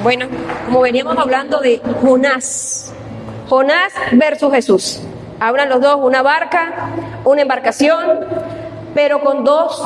Bueno, como veníamos hablando de Jonás versus Jesús. Hablan los dos, una barca, una embarcación, pero con dos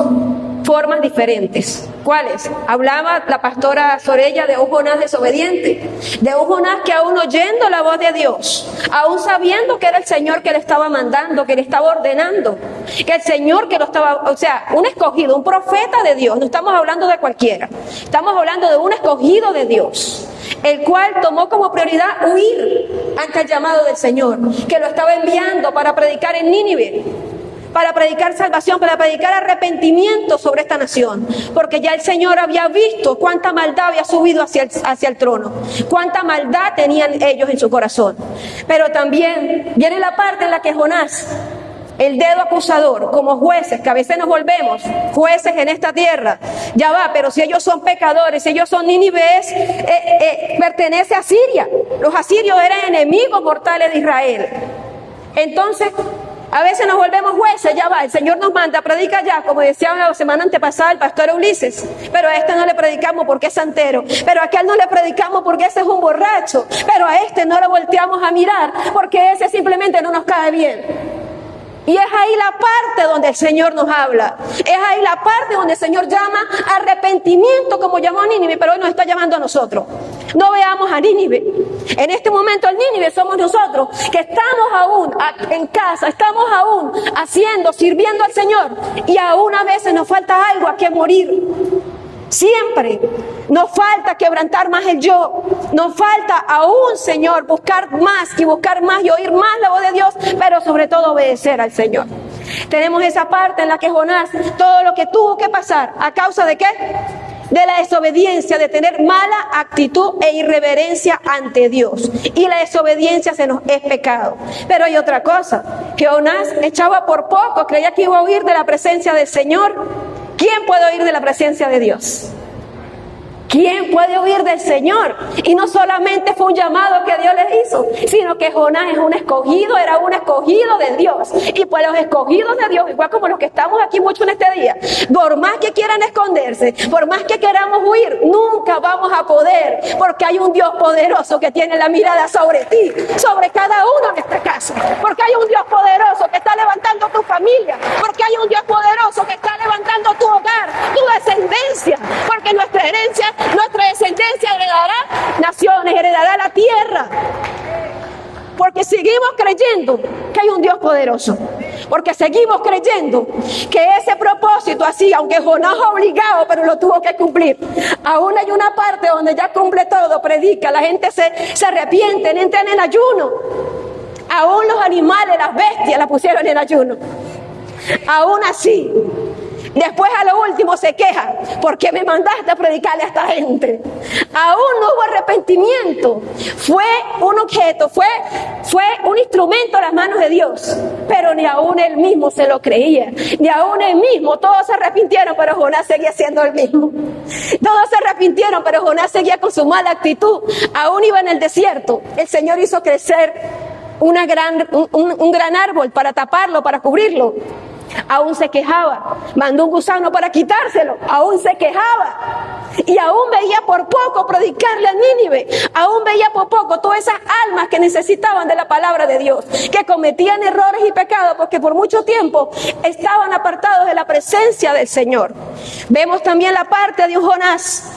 formas diferentes. ¿Cuáles? Hablaba la pastora Sorella de un Jonás desobediente, de un Jonás que aún oyendo la voz de Dios, aún sabiendo que era el Señor que le estaba mandando, que le estaba ordenando, que el Señor que lo estaba, o sea, un escogido, un profeta de Dios, no estamos hablando de cualquiera, estamos hablando de un escogido de Dios, el cual tomó como prioridad huir ante el llamado del Señor, que lo estaba enviando para predicar en Nínive, para predicar salvación, para predicar arrepentimiento sobre esta nación, porque ya el Señor había visto cuánta maldad había subido hacia el trono, cuánta maldad tenían ellos en su corazón. Pero también viene la parte en la que Jonás, el dedo acusador, como jueces, que a veces nos volvemos jueces en esta tierra, ya va, pero si ellos son pecadores, si ellos son nínives, pertenece a Siria. Los asirios eran enemigos mortales de Israel. Entonces, a veces nos volvemos jueces, ya va, el Señor nos manda, predica ya, como decía la semana antepasada el pastor Ulises, pero a este no le predicamos porque es santero, pero a aquel no le predicamos porque ese es un borracho, pero a este no lo volteamos a mirar porque ese simplemente no nos cae bien. Y es ahí la parte donde el Señor nos habla, es ahí la parte donde el Señor llama arrepentimiento, como llamó a Nínive, pero hoy nos está llamando a nosotros. No veamos a Nínive. En este momento el Nínive somos nosotros, que estamos aún en casa, estamos aún sirviendo al Señor, y aún a veces nos falta algo a que morir. Siempre nos falta quebrantar más el yo, nos falta aún, Señor, buscar más y oír más la voz de Dios, pero sobre todo obedecer al Señor. Tenemos esa parte en la que Jonás, todo lo que tuvo que pasar, ¿a causa de qué? De la desobediencia, de tener mala actitud e irreverencia ante Dios. Y la desobediencia es pecado. Pero hay otra cosa, que Jonás echaba por poco, creía que iba a huir de la presencia del Señor. ¿Quién puede huir de la presencia de Dios? ¿Quién puede huir del Señor? Y no solamente fue un llamado que Dios les hizo, sino que Jonás es un escogido, era un escogido de Dios. Y pues los escogidos de Dios, igual como los que estamos aquí mucho en este día, por más que quieran esconderse, por más que queramos huir, nunca vamos a poder, porque hay un Dios poderoso que tiene la mirada sobre ti, sobre cada uno en esta casa, porque hay un Dios poderoso que está levantando tu familia, porque hay un Dios poderoso que está levantando tu hogar, tu descendencia, porque nuestra descendencia heredará naciones, heredará la tierra. Porque seguimos creyendo que hay un Dios poderoso. Porque seguimos creyendo que ese propósito así, aunque Jonás obligado, pero lo tuvo que cumplir. Aún hay una parte donde ya cumple todo, predica, la gente se arrepiente, entran en ayuno. Aún los animales, las bestias la pusieron en ayuno. Aún así, después a lo último se queja, ¿por qué me mandaste a predicarle a esta gente? Aún no hubo arrepentimiento, fue un objeto, fue un instrumento a las manos de Dios, pero ni aún él mismo se lo creía, ni aún él mismo, todos se arrepintieron, pero Jonás seguía siendo el mismo. Todos se arrepintieron, pero Jonás seguía con su mala actitud, aún iba en el desierto, el Señor hizo crecer un gran árbol para taparlo, para cubrirlo. Aún se quejaba, mandó un gusano para quitárselo, aún se quejaba y aún veía por poco predicarle a Nínive, aún veía por poco todas esas almas que necesitaban de la palabra de Dios, que cometían errores y pecados porque por mucho tiempo estaban apartados de la presencia del Señor. Vemos también la parte de un Jonás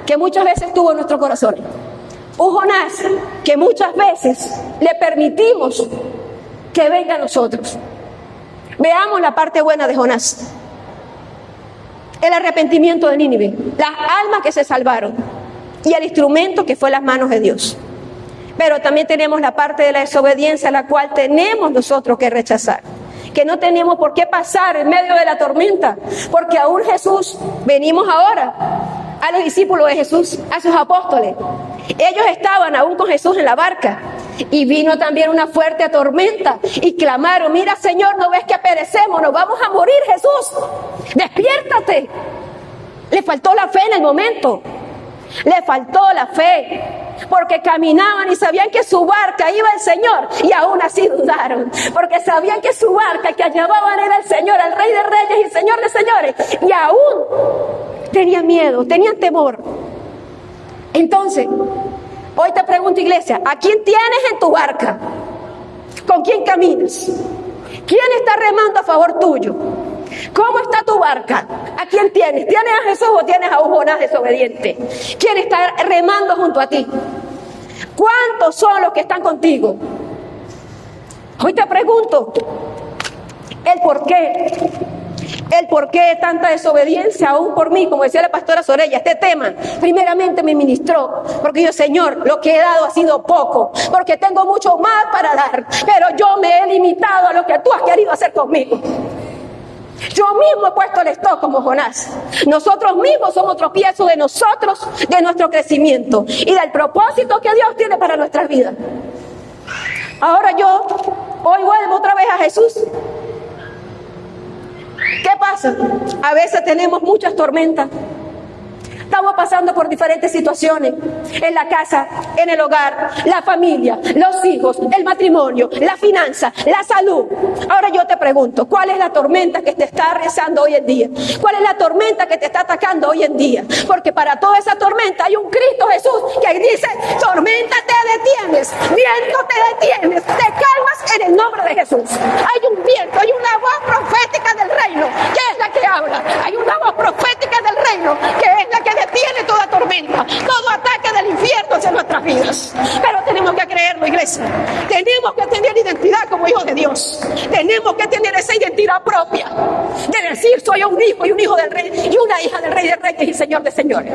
que muchas veces tuvo en nuestro corazón, un Jonás que muchas veces le permitimos que venga a nosotros. Veamos la parte buena de Jonás. El arrepentimiento de Nínive, las almas que se salvaron y el instrumento que fue las manos de Dios. Pero también tenemos la parte de la desobediencia, la cual tenemos nosotros que rechazar. Que no tenemos por qué pasar en medio de la tormenta, porque aún Jesús, venimos ahora a los discípulos de Jesús, a sus apóstoles. Ellos estaban aún con Jesús en la barca. Y vino también una fuerte tormenta y clamaron, mira Señor, ¿no ves que perecemos? Nos vamos a morir, Jesús, despiértate. Le faltó la fe en el momento, le faltó la fe, porque caminaban y sabían que su barca iba el Señor, y aún así dudaron, porque sabían que su barca, que llevaban era el Señor, el Rey de Reyes y Señor de Señores, y aún tenían miedo, tenían temor. Entonces, hoy te pregunto, iglesia, ¿a quién tienes en tu barca? ¿Con quién caminas? ¿Quién está remando a favor tuyo? ¿Cómo está tu barca? ¿A quién tienes? ¿Tienes a Jesús o tienes a un Jonás desobediente? ¿Quién está remando junto a ti? ¿Cuántos son los que están contigo? Hoy te pregunto, ¿el por qué de tanta desobediencia aún por mí? Como decía la pastora Sorella, este tema primeramente me ministró, porque yo, Señor, lo que he dado ha sido poco, porque tengo mucho más para dar, pero yo me he limitado a lo que tú has querido hacer conmigo. Yo mismo he puesto el stop como Jonás. Nosotros mismos somos tropiezos de nosotros, de nuestro crecimiento y del propósito que Dios tiene para nuestras vidas. Ahora yo hoy vuelvo otra vez a Jesús. ¿Qué pasa? A veces tenemos muchas tormentas. Estamos pasando por diferentes situaciones en la casa, en el hogar, la familia, los hijos, el matrimonio, la finanza, la salud. Ahora yo te pregunto, ¿cuál es la tormenta que te está rezando hoy en día? ¿Cuál es la tormenta que te está atacando hoy en día? Porque para toda esa tormenta hay un Cristo Jesús que dice, tormenta te detienes, viento te detienes, te calmas en el nombre de Jesús. Hay un viento, hay una voz profética del reino, que es la que habla. Hay una voz profética del reino, que es la que detiene toda tormenta, todo ataque del infierno hacia nuestras vidas. Pero tenemos que creerlo, iglesia. Tenemos que tener identidad como hijos de Dios. Tenemos que tener esa identidad propia de decir, soy un hijo y un hijo del rey y una hija del rey de reyes y señor de señores.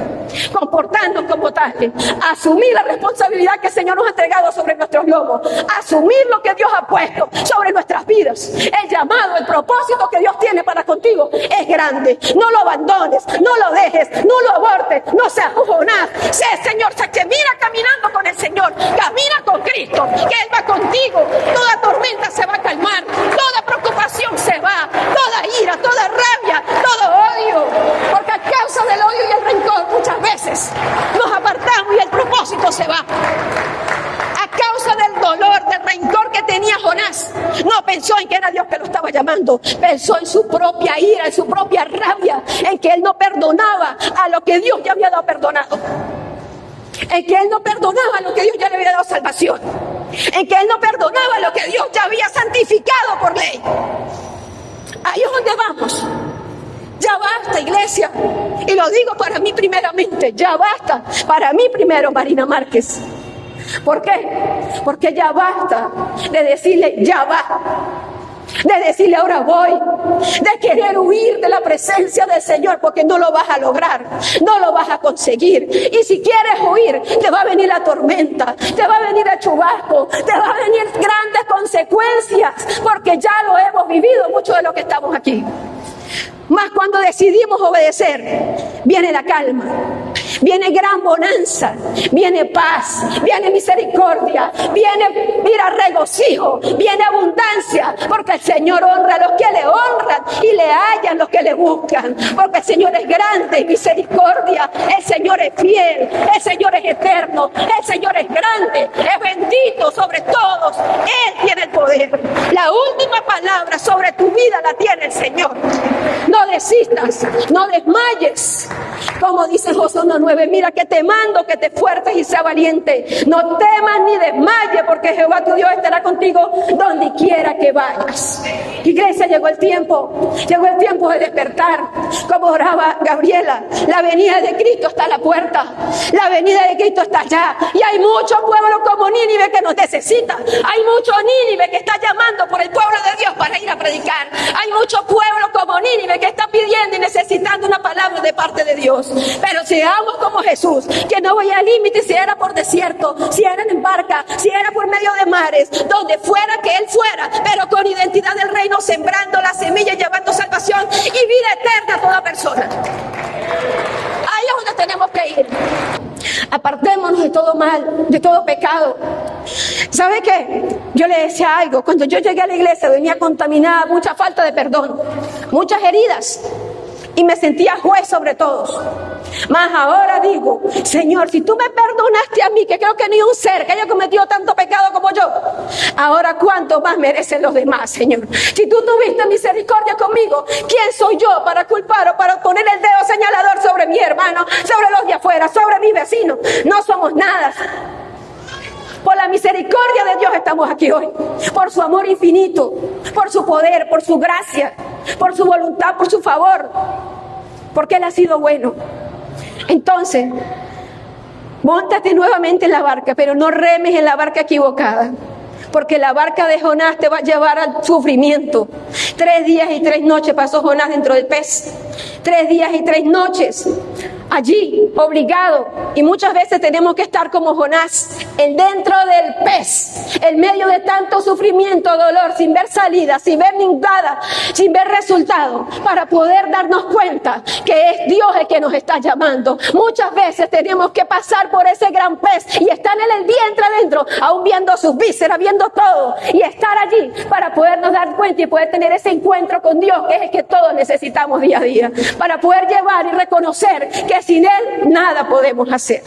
Comportarnos como tales, asumir la responsabilidad que el Señor nos ha entregado sobre nuestros lomos, asumir lo que Dios ha puesto sobre nuestras vidas. El llamado, el propósito que Dios tiene para contigo es grande. No lo abandones, no lo dejes, no lo abortes, no seas Jonás. Sé, Señor, sé que mira caminando con el Señor, camina con Cristo, que Él va contigo. Toda tormenta se va a calmar, toda preocupación se va, toda ira, toda rabia, todo odio, porque a causa del odio y el rencor muchas veces nos apartamos y el propósito se va. A causa del dolor, del rencor que tenía Jonás, no pensó en que era Dios que lo estaba llamando, pensó en su propia ira, en su propia rabia, en que él no perdonaba a lo que Dios ya había dado perdonado, en que él no perdonaba a lo que Dios ya le había dado salvación, en que él no perdonaba lo que Dios ya había santificado por ley. Ahí es donde vamos. Ya basta, iglesia, y lo digo para mí primeramente, ya basta, para mí primero, Marina Márquez. ¿Por qué? Porque ya basta de decirle, ya va, de decirle ahora voy, de querer huir de la presencia del Señor, porque no lo vas a lograr, no lo vas a conseguir. Y si quieres huir, te va a venir la tormenta, te va a venir el chubasco, te va a venir grandes consecuencias, porque ya lo hemos vivido mucho de lo que estamos aquí. Mas cuando decidimos obedecer, viene la calma, viene gran bonanza, viene paz, viene misericordia, viene, mira, regocijo, viene abundancia, porque el Señor honra a los que le honran y le hallan los que le buscan, porque el Señor es grande y misericordia, el Señor es fiel, el Señor es eterno, el Señor es grande, es bendito sobre todos, Él tiene el poder. La última palabra sobre tu vida la tiene el Señor. No desistas, no desmayes. Como dice Josué 1:9, mira que te mando que te esfuerces y sea valiente. No temas ni desmayes, porque Jehová tu Dios estará contigo donde quiera que vayas. Iglesia, llegó el tiempo de despertar. Como oraba Gabriela, la venida de Cristo está a la puerta, la venida de Cristo está allá, y hay mucho pueblo como Nínive que nos necesita. Hay mucho Nínive que está llamando por el pueblo de Dios para ir a predicar. Hay mucho pueblo como Nínive que está pidiendo y necesitando una palabra de parte de Dios. Pero seamos como Jesús, que no vaya al límite, si era por desierto, si era en barca, si era por medio de mares, donde fuera que Él fuera, pero con identidad del reino, sembrando la semilla, llevando salvación y vida eterna a toda persona. Ahí es donde tenemos que ir. Apartémonos de todo mal, de todo pecado. ¿Sabe qué? Yo le decía algo. Cuando yo llegué a la iglesia venía contaminada, mucha falta de perdón, muchas heridas. y me sentía juez sobre todos. Mas ahora digo, Señor, si tú me perdonaste a mí, que creo que ni un ser que haya cometido tanto pecado como yo, ahora cuánto más merecen los demás, Señor. Si tú tuviste misericordia conmigo, ¿quién soy yo para culpar o para poner el dedo señalador sobre mi hermano, sobre los de afuera, sobre mis vecinos? No somos nada. Por la misericordia de Dios estamos aquí hoy, por su amor infinito, por su poder, por su gracia, por su voluntad, por su favor, porque Él ha sido bueno. Entonces, móntate nuevamente en la barca, pero no remes en la barca equivocada, porque la barca de Jonás te va a llevar al sufrimiento. 3 días y 3 noches pasó Jonás dentro del pez. 3 días y 3 noches allí, obligado. Y muchas veces tenemos que estar como Jonás, dentro del pez, en medio de tanto sufrimiento, dolor, sin ver salida, sin ver nada, sin ver resultado, para poder darnos cuenta que es Dios el que nos está llamando. Muchas veces tenemos que pasar por ese gran pez y estar en el vientre adentro, aún viendo sus vísceras, viendo todo, y estar allí para podernos dar cuenta y poder tener ese encuentro con Dios, que es el que todos necesitamos día a día, para poder llevar y reconocer que sin Él nada podemos hacer.